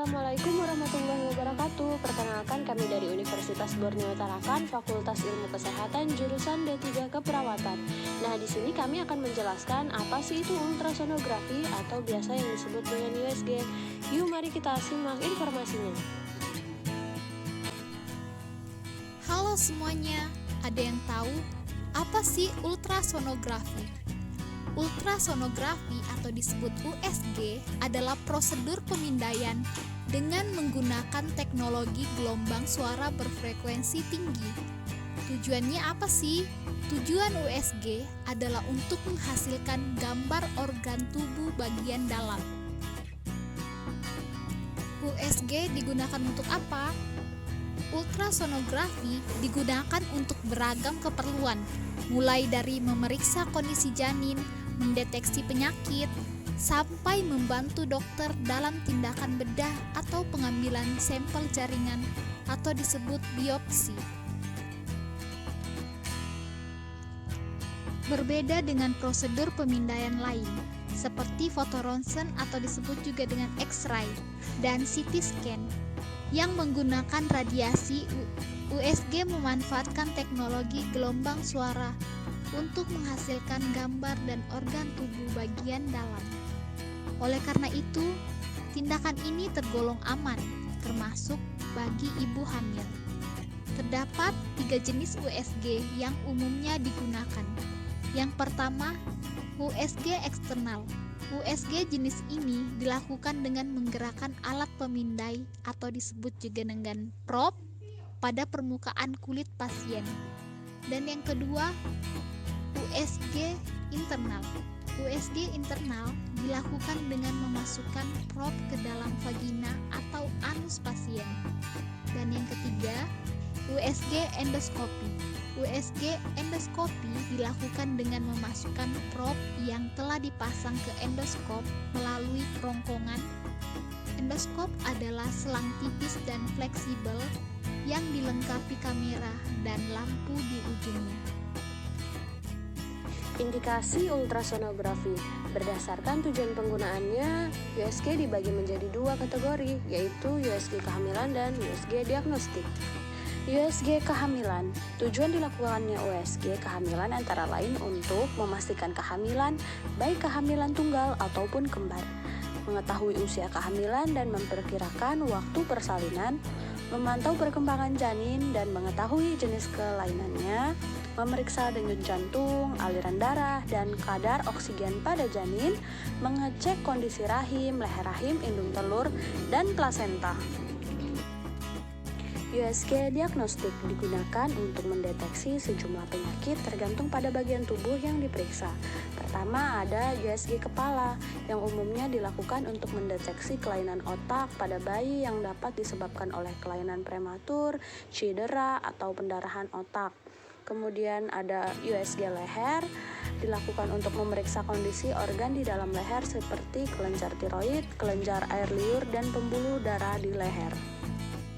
Assalamualaikum warahmatullahi wabarakatuh. Perkenalkan, kami dari Universitas Borneo Tarakan, Fakultas Ilmu Kesehatan, jurusan D3 Keperawatan. Nah, di sini kami akan menjelaskan apa sih itu ultrasonografi atau biasa yang disebut dengan USG. Yuk, mari kita simak informasinya. Halo semuanya, ada yang tahu apa sih ultrasonografi? Ultrasonografi atau disebut USG adalah prosedur pemindaian dengan menggunakan teknologi gelombang suara berfrekuensi tinggi. Tujuannya apa sih? Tujuan USG adalah untuk menghasilkan gambar organ tubuh bagian dalam. USG digunakan untuk apa? Ultrasonografi digunakan untuk beragam keperluan, mulai dari memeriksa kondisi janin, mendeteksi penyakit, sampai membantu dokter dalam tindakan bedah atau pengambilan sampel jaringan atau disebut biopsi. Berbeda dengan prosedur pemindaian lain, seperti fotoronsen atau disebut juga dengan X-ray dan CT scan, yang menggunakan radiasi, USG memanfaatkan teknologi gelombang suara untuk menghasilkan gambar dan organ tubuh bagian dalam. Oleh karena itu, tindakan ini tergolong aman, termasuk bagi ibu hamil. Terdapat 3 jenis USG yang umumnya digunakan. Yang pertama, USG eksternal. USG jenis ini dilakukan dengan menggerakkan alat pemindai atau disebut juga dengan probe pada permukaan kulit pasien. Dan yang kedua, USG internal. USG internal dilakukan dengan memasukkan probe ke dalam vagina atau anus pasien. Dan yang ketiga, USG endoskopi. USG endoskopi dilakukan dengan memasukkan probe yang telah dipasang ke endoskop melalui kerongkongan. Endoskop adalah selang tipis dan fleksibel yang dilengkapi kamera dan lampu di ujungnya. Indikasi ultrasonografi. Berdasarkan tujuan penggunaannya, USG dibagi menjadi 2 kategori, yaitu USG kehamilan dan USG diagnostik. USG kehamilan. Tujuan dilakukannya USG kehamilan antara lain untuk memastikan kehamilan, baik kehamilan tunggal ataupun kembar, mengetahui usia kehamilan dan memperkirakan waktu persalinan, memantau perkembangan janin dan mengetahui jenis kelainannya, memeriksa denyut jantung, aliran darah, dan kadar oksigen pada janin, mengecek kondisi rahim, leher rahim, indung telur, dan plasenta. USG diagnostik digunakan untuk mendeteksi sejumlah penyakit tergantung pada bagian tubuh yang diperiksa. Pertama ada USG kepala, yang umumnya dilakukan untuk mendeteksi kelainan otak pada bayi yang dapat disebabkan oleh kelainan prematur, cedera, atau pendarahan otak. Kemudian ada USG leher, dilakukan untuk memeriksa kondisi organ di dalam leher seperti kelenjar tiroid, kelenjar air liur, dan pembuluh darah di leher.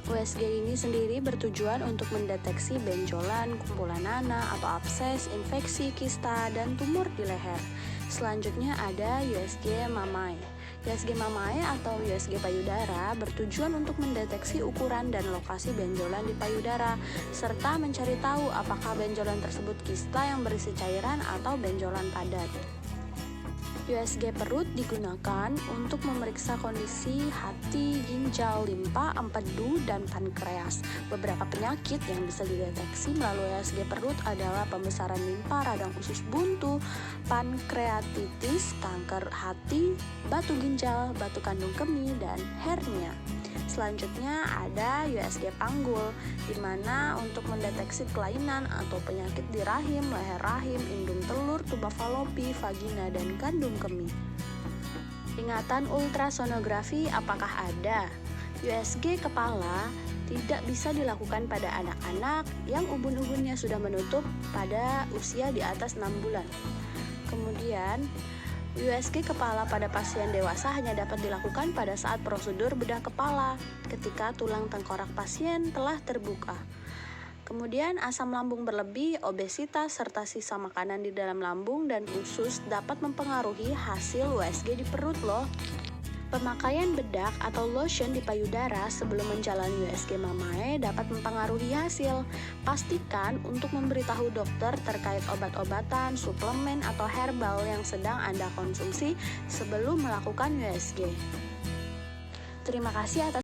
USG ini sendiri bertujuan untuk mendeteksi benjolan, kumpulan nanah atau abses, infeksi, kista, dan tumor di leher. Selanjutnya ada USG mammae. USG mammae atau USG payudara bertujuan untuk mendeteksi ukuran dan lokasi benjolan di payudara, serta mencari tahu apakah benjolan tersebut kista yang berisi cairan atau benjolan padat. USG perut digunakan untuk memeriksa kondisi hati, ginjal, limpa, empedu, dan pankreas. Beberapa penyakit yang bisa dideteksi melalui USG perut adalah pembesaran limpa, radang usus buntu, pankreatitis, kanker hati, batu ginjal, batu kandung kemih, dan hernia. Selanjutnya ada USG panggul, di mana untuk mendeteksi kelainan atau penyakit di rahim, leher rahim, indung telur, tuba falopi, vagina, dan kandung kemih. Ingatan ultrasonografi apakah ada? USG kepala tidak bisa dilakukan pada anak-anak yang ubun-ubunnya sudah menutup pada usia di atas 6 bulan. Kemudian USG kepala pada pasien dewasa hanya dapat dilakukan pada saat prosedur bedah kepala ketika tulang tengkorak pasien telah terbuka. Kemudian asam lambung berlebih, obesitas, serta sisa makanan di dalam lambung dan usus dapat mempengaruhi hasil USG di perut loh. Pemakaian bedak atau lotion di payudara sebelum menjalani USG Mamae dapat mempengaruhi hasil. Pastikan untuk memberitahu dokter terkait obat-obatan, suplemen, atau herbal yang sedang Anda konsumsi sebelum melakukan USG. Terima kasih atas